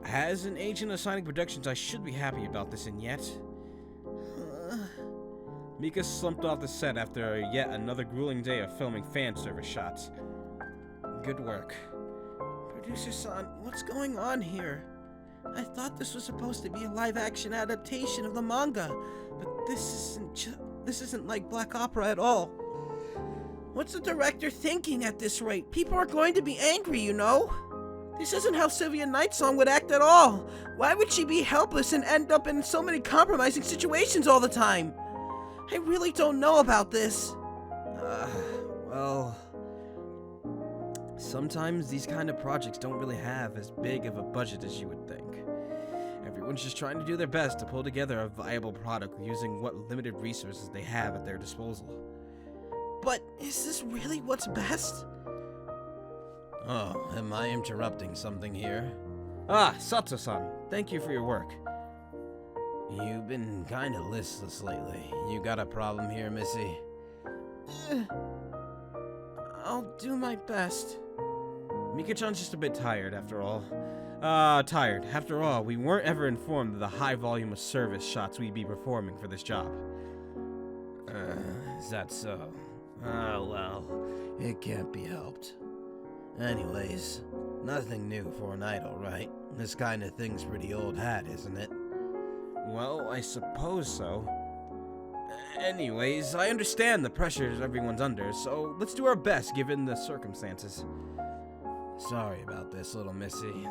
As an agent of Sonic Productions, I should be happy about this, and yet... Mika slumped off the set after yet another grueling day of filming fan service shots. Good work. Producer-san, what's going on here? I thought this was supposed to be a live-action adaptation of the manga, but this isn't like black opera at all. What's the director thinking at this rate? People are going to be angry, you know? This isn't how Sylvia Nightsong would act at all. Why would she be helpless and end up in so many compromising situations all the time? I really don't know about this. Well... Sometimes these kind of projects don't really have as big of a budget as you would think. Everyone's just trying to do their best to pull together a viable product using what limited resources they have at their disposal. But is this really what's best? Oh, am I interrupting something here? Sato-san, thank you for your work. You've been kinda listless lately. You got a problem here, Missy? I'll do my best. Mika-chan's just a bit tired, after all. After all, we weren't ever informed of the high volume of service shots we'd be performing for this job. Is that so? Well, it can't be helped. Anyways, nothing new for an idol, right? This kind of thing's pretty old hat, isn't it? Well, I suppose so. Anyways, I understand the pressures everyone's under, so let's do our best given the circumstances. Sorry about this, little missy,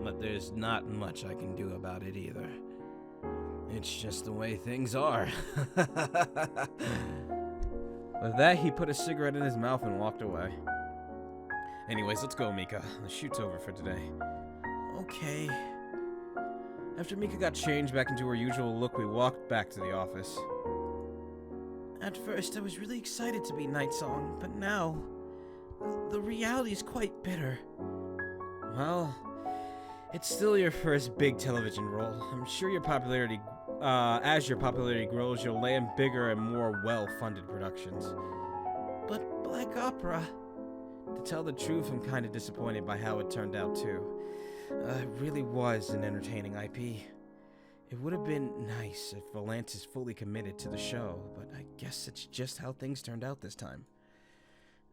but there's not much I can do about it either. It's just the way things are. With that, he put a cigarette in his mouth and walked away. Anyways, let's go, Mika. The shoot's over for today. Okay. After Mika got changed back into her usual look, we walked back to the office. At first, I was really excited to be Nightsong, but now, the reality is quite bitter. Well, it's still your first big television role. I'm sure your popularity, as your popularity grows, you'll land bigger and more well-funded productions. But black opera... To tell the truth, I'm kind of disappointed by how it turned out, too. It really was an entertaining IP. It would have been nice if Volantis fully committed to the show, but I guess it's just how things turned out this time.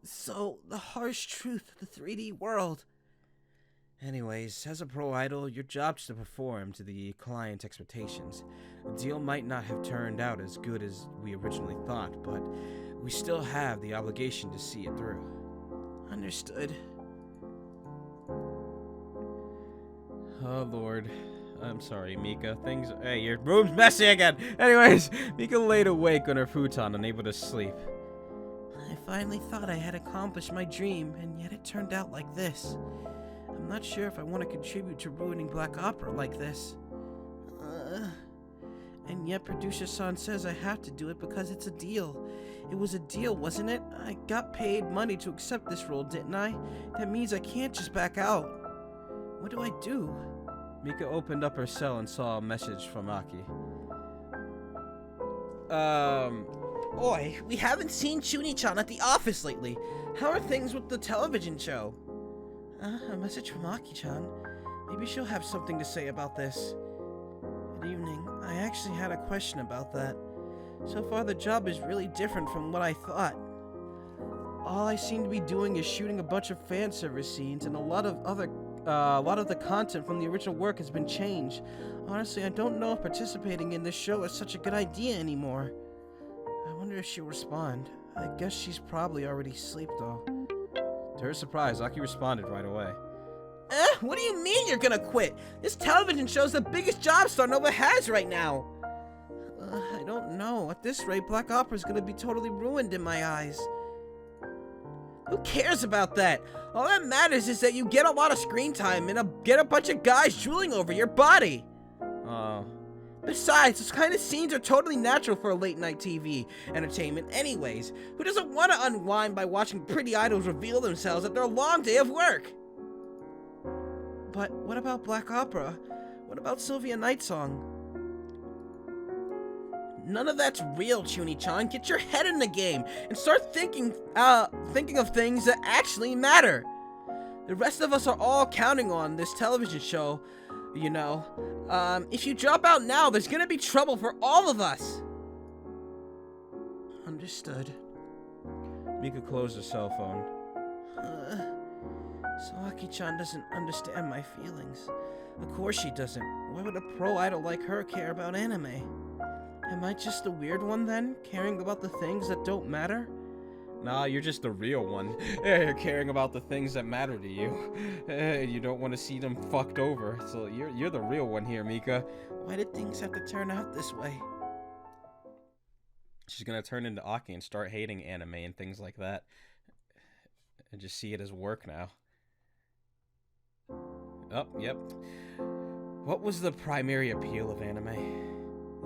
So, the harsh truth of the 3D world. Anyways, as a pro idol, your job's to perform to the client's expectations. The deal might not have turned out as good as we originally thought, but we still have the obligation to see it through. Understood. Oh, Lord. I'm sorry, Mika. Hey, your room's messy again! Anyways, Mika laid awake on her futon, unable to sleep. I finally thought I had accomplished my dream, and yet it turned out like this. I'm not sure if I want to contribute to ruining black opera like this. And yet producer-san says I have to do it because it's a deal. It was a deal, wasn't it? I got paid money to accept this role, didn't I? That means I can't just back out. What do I do? Mika opened up her cell and saw a message from Aki. Oi, we haven't seen Chuni-chan at the office lately. How are things with the television show? A message from Aki-chan. Maybe she'll have something to say about this. Good evening. I actually had a question about that. So far, the job is really different from what I thought. All I seem to be doing is shooting a bunch of fan service scenes, and a lot of the content from the original work has been changed. Honestly, I don't know if participating in this show is such a good idea anymore. I wonder if she'll respond. I guess she's probably already asleep, though. To her surprise, Aki responded right away. What do you mean you're gonna quit? This television show's the biggest job Starnova has right now. I don't know. At this rate, Black Opera's gonna be totally ruined in my eyes. Who cares about that? All that matters is that you get a lot of screen time and get a bunch of guys drooling over your body. Oh. Besides, those kind of scenes are totally natural for a late-night TV entertainment anyways. Who doesn't want to unwind by watching pretty idols reveal themselves after a long day of work? But what about Black Opera? What about Sylvia Nightsong? None of that's real, Chuni-chan. Get your head in the game and start thinking of things that actually matter. The rest of us are all counting on this television show, you know. If you drop out now, there's gonna be trouble for all of us. Understood. Mika closed her cell phone. So Aki-chan doesn't understand my feelings. Of course she doesn't. Why would a pro idol like her care about anime? Am I just the weird one then, caring about the things that don't matter? Nah, you're just the real one. You're caring about the things that matter to you. You don't want to see them fucked over. So you're the real one here, Mika. Why did things have to turn out this way? She's gonna turn into Aki and start hating anime and things like that. And just see it as work now. Oh, yep. What was the primary appeal of anime?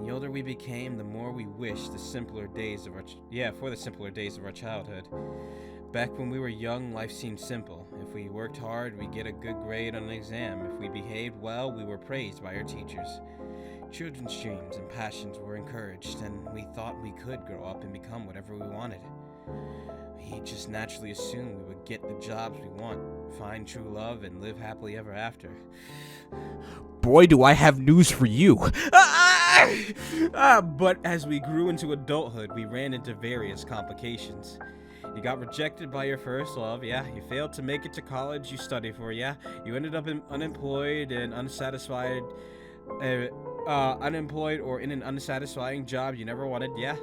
The older we became, the more we wished the simpler days of for the simpler days of our childhood. Back when we were young, life seemed simple. If we worked hard, we'd get a good grade on an exam. If we behaved well, we were praised by our teachers. Children's dreams and passions were encouraged, and we thought we could grow up and become whatever we wanted. We just naturally assumed we would get the jobs we want, find true love, and live happily ever after. Boy, do I have news for you. But as we grew into adulthood, we ran into various complications. You got rejected by your first love, yeah. You failed to make it to college you studied for, yeah. You ended up unemployed and unsatisfied, unemployed or in an unsatisfying job you never wanted, yeah.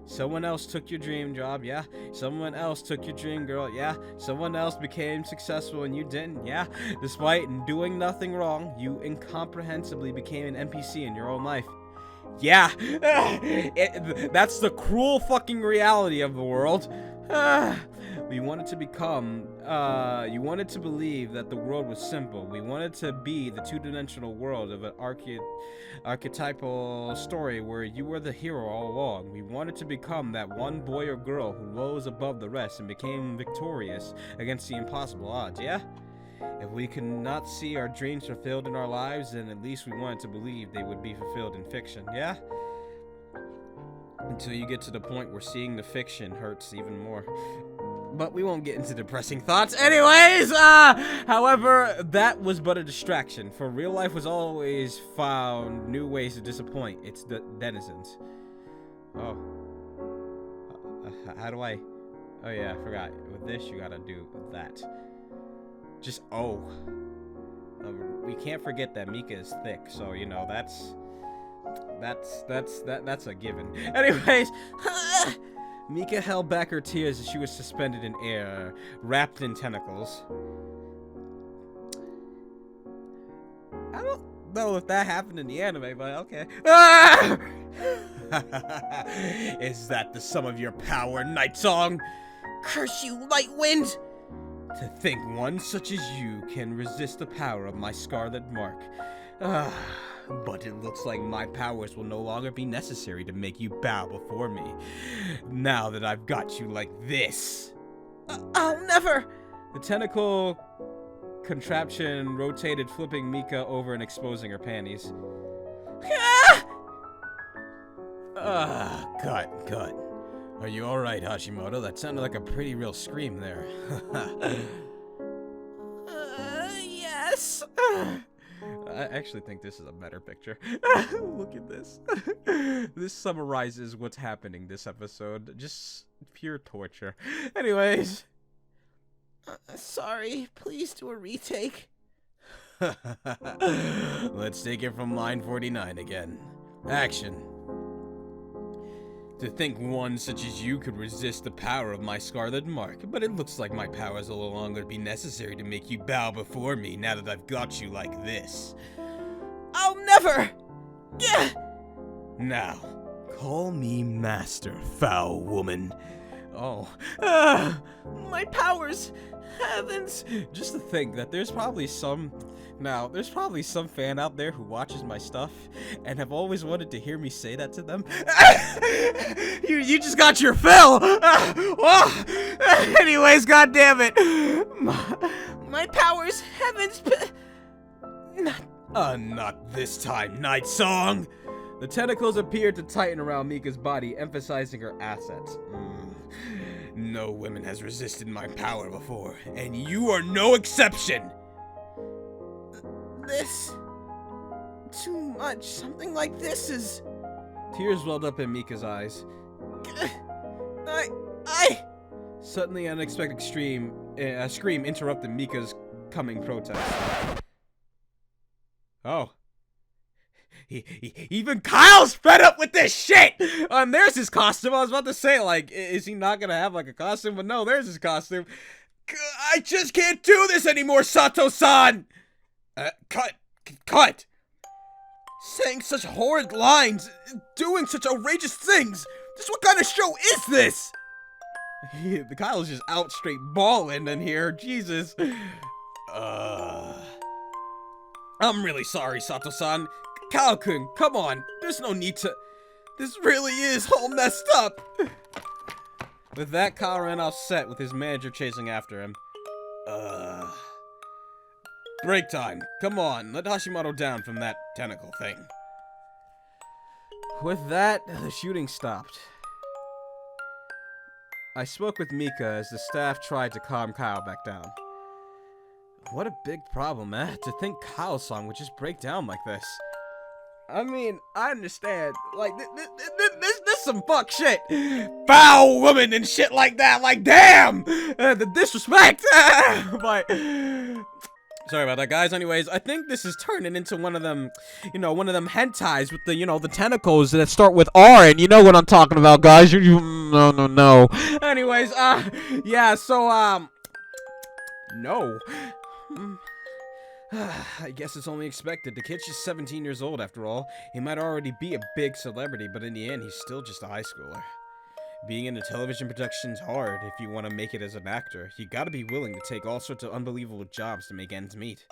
Someone else took your dream job, yeah. Someone else took your dream girl, yeah. Someone else became successful and you didn't, yeah. Despite doing nothing wrong, you incomprehensibly became an NPC in your own life. Yeah, that's the cruel fucking reality of the world. We wanted to become, you wanted to believe that the world was simple. We wanted to be the two-dimensional world of an archetypal story where you were the hero all along. We wanted to become that one boy or girl who rose above the rest and became victorious against the impossible odds, yeah? If we could not see our dreams fulfilled in our lives, then at least we wanted to believe they would be fulfilled in fiction, yeah? Until you get to the point where seeing the fiction hurts even more. But we won't get into depressing thoughts. Anyways, however, that was but a distraction, for real life was always found new ways to disappoint its denizens. Oh. How do I... Oh yeah, I forgot. With this, you gotta do that. Just, oh. We can't forget that Mika is thick, so, you know, that's a given. Anyways, Mika held back her tears as she was suspended in air, wrapped in tentacles. I don't know if that happened in the anime, but okay. Is that the sum of your power, Night Song? Curse you, Light Wind! To think one such as you can resist the power of my scarlet mark. But it looks like my powers will no longer be necessary to make you bow before me, now that I've got you like this. I'll never... The tentacle contraption rotated, flipping Mika over and exposing her panties. Cut. Are you alright, Hashimoto? That sounded like a pretty real scream there. this? I actually think this is a better picture. Look at this. This summarizes what's happening this episode. Just pure torture. Anyways. Sorry, please do a retake. Let's take it from line 49 again. Action. To think one such as you could resist the power of my scarlet mark, but it looks like my powers will no longer be necessary to make you bow before me now that I've got you like this. I'll never! Yeah! Now, call me master, foul woman. Oh. My powers! Heavens! Just to think that there's probably some fan out there who watches my stuff and have always wanted to hear me say that to them. You just got your fill! Anyways, goddammit! My powers! Heavens! Not this time, Night Song! The tentacles appeared to tighten around Mika's body, emphasizing her assets. No woman has resisted my power before, and you are no exception! This... too much. Something like this is... Tears welled up in Mika's eyes. Suddenly, an unexpected scream interrupted Mika's coming protest. Oh. Even Kyle's fed up with this shit! There's his costume. I was about to say, like, is he not gonna have, like, a costume? But no, there's his costume. I just can't do this anymore, Sato-san! Cut! Saying such horrid lines, doing such outrageous things! Just what kind of show is this? The Kyle's just out straight bawling in here, Jesus. I'm really sorry, Sato-san. Kyle-kun, come on, there's no need to... This really is all messed up! With that, Kyle ran off set with his manager chasing after him. Break time. Come on, let Hashimoto down from that tentacle thing. With that, the shooting stopped. I spoke with Mika as the staff tried to calm Kyle back down. What a big problem, eh? To think Kyle's-san would just break down like this. I mean, I understand. Like, this some fuck shit. Foul woman and shit like that. Like, damn! The disrespect! But... Sorry about that, guys. Anyways, I think this is turning into one of them, one of them hentais with the, the tentacles that start with R, and you know what I'm talking about, guys. No. Anyways, yeah, so, no. I guess it's only expected. The kid's just 17 years old, after all. He might already be a big celebrity, but in the end, he's still just a high schooler. Being in a television production's hard if you want to make it as an actor. You gotta be willing to take all sorts of unbelievable jobs to make ends meet.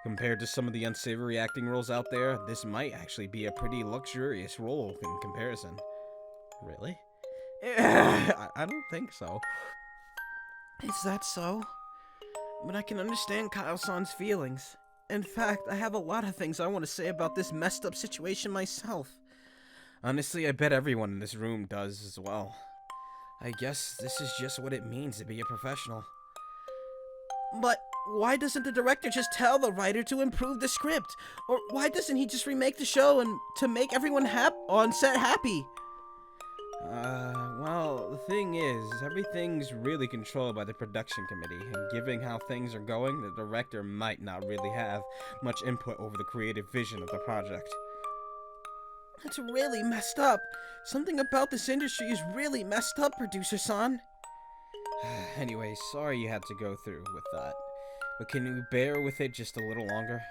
Compared to some of the unsavory acting roles out there, this might actually be a pretty luxurious role in comparison. Really? I don't think so. Is that so? But I can understand Kyle-san's feelings. In fact, I have a lot of things I want to say about this messed up situation myself. Honestly, I bet everyone in this room does as well. I guess this is just what it means to be a professional. But why doesn't the director just tell the writer to improve the script? Or why doesn't he just remake the show and to make everyone on set happy? Well, the thing is, everything's really controlled by the production committee, and given how things are going, the director might not really have much input over the creative vision of the project. That's really messed up. Something about this industry is really messed up, producer-san. Anyway, sorry you had to go through with that. But can you bear with it just a little longer?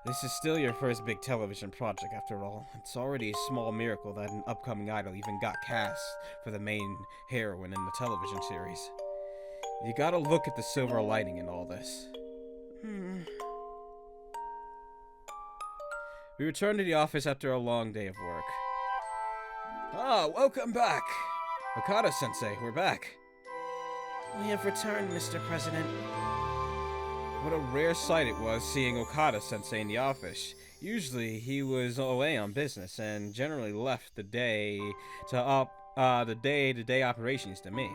This is still your first big television project, after all. It's already a small miracle that an upcoming idol even got cast for the main heroine in the television series. You gotta look at the silver lining in all this. We returned to the office after a long day of work. Ah, welcome back! Okada-sensei, we're back. We have returned, Mr. President. What a rare sight it was seeing Okada-sensei in the office. Usually, he was away on business and generally left the day-to-day operations to me.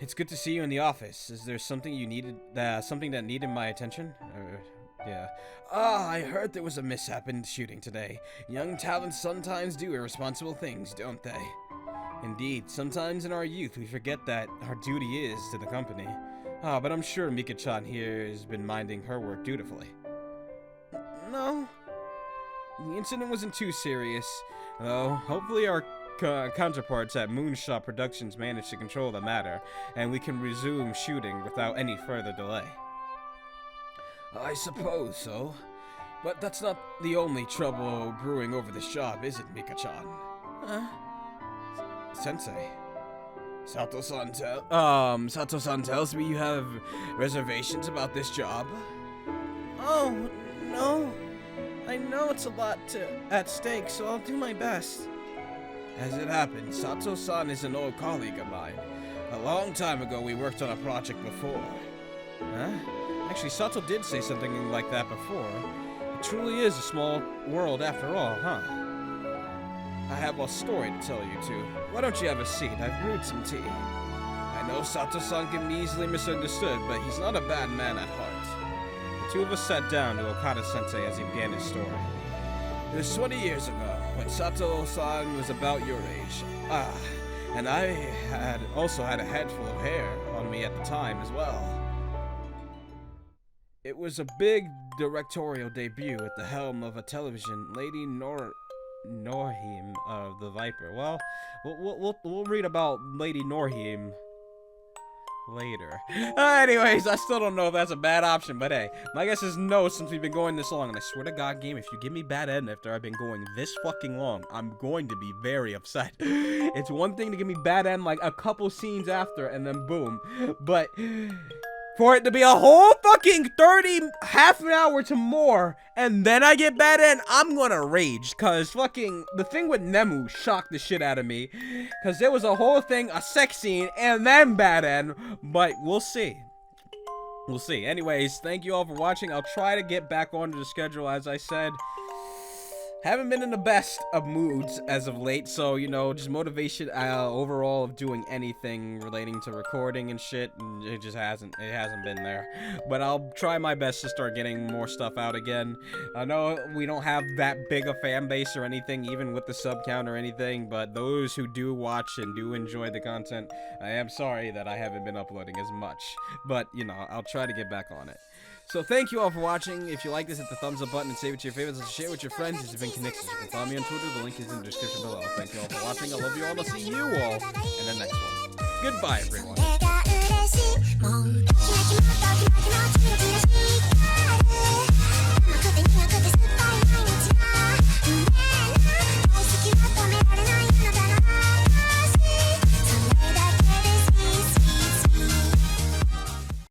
It's good to see you in the office. Is there something you needed, something that needed my attention? Yeah. I heard there was a mishap in shooting today. Young talents sometimes do irresponsible things, don't they? Indeed, sometimes in our youth we forget that our duty is to the company. But I'm sure Mika-chan here has been minding her work dutifully. No. The incident wasn't too serious, though. Hopefully our counterparts at Moonshot Productions managed to control the matter, and we can resume shooting without any further delay. I suppose so. But that's not the only trouble brewing over this job, is it, Mika-chan? Sensei. Sato-san tells me you have reservations about this job? Oh, no. I know it's a lot at stake, so I'll do my best. As it happens, Sato-san is an old colleague of mine. A long time ago, we worked on a project before. Huh? Actually, Sato did say something like that before. It truly is a small world after all, huh? I have a story to tell you two. Why don't you have a seat? I've brewed some tea. I know Sato-san can be easily misunderstood, but he's not a bad man at heart. The two of us sat down to Okada-sensei as he began his story. It was 20 years ago, when Sato-san was about your age. And I had also had a head full of hair on me at the time as well. It was a big directorial debut at the helm of a television, Lady Norheim of the Viper. Well, we'll read about Lady Norheim later. Anyways, I still don't know if that's a bad option, but hey, my guess is no, since we've been going this long, and I swear to God, game, if you give me bad end after I've been going this fucking long, I'm going to be very upset. It's one thing to give me bad end like a couple scenes after, and then boom, but for it to be a whole fucking 30, half an hour to more, and then I get bad end, I'm gonna rage, cause fucking, the thing with Nemu shocked the shit out of me, cause there was a whole thing, a sex scene, and then bad end, but we'll see. We'll see. Anyways, thank you all for watching. I'll try to get back onto the schedule, as I said. Haven't been in the best of moods as of late, so, you know, just motivation overall of doing anything relating to recording and shit, and it just hasn't been there. But I'll try my best to start getting more stuff out again. I know we don't have that big a fan base or anything, even with the sub count or anything, but those who do watch and do enjoy the content, I am sorry that I haven't been uploading as much. But, you know, I'll try to get back on it. So thank you all for watching. If you like this, hit the thumbs up button and save it to your favorites and share with your friends. This has been Conixis. You can follow me on Twitter. The link is in the description below. Thank you all for watching. I love you all. I'll see you all in the next one. Goodbye, everyone.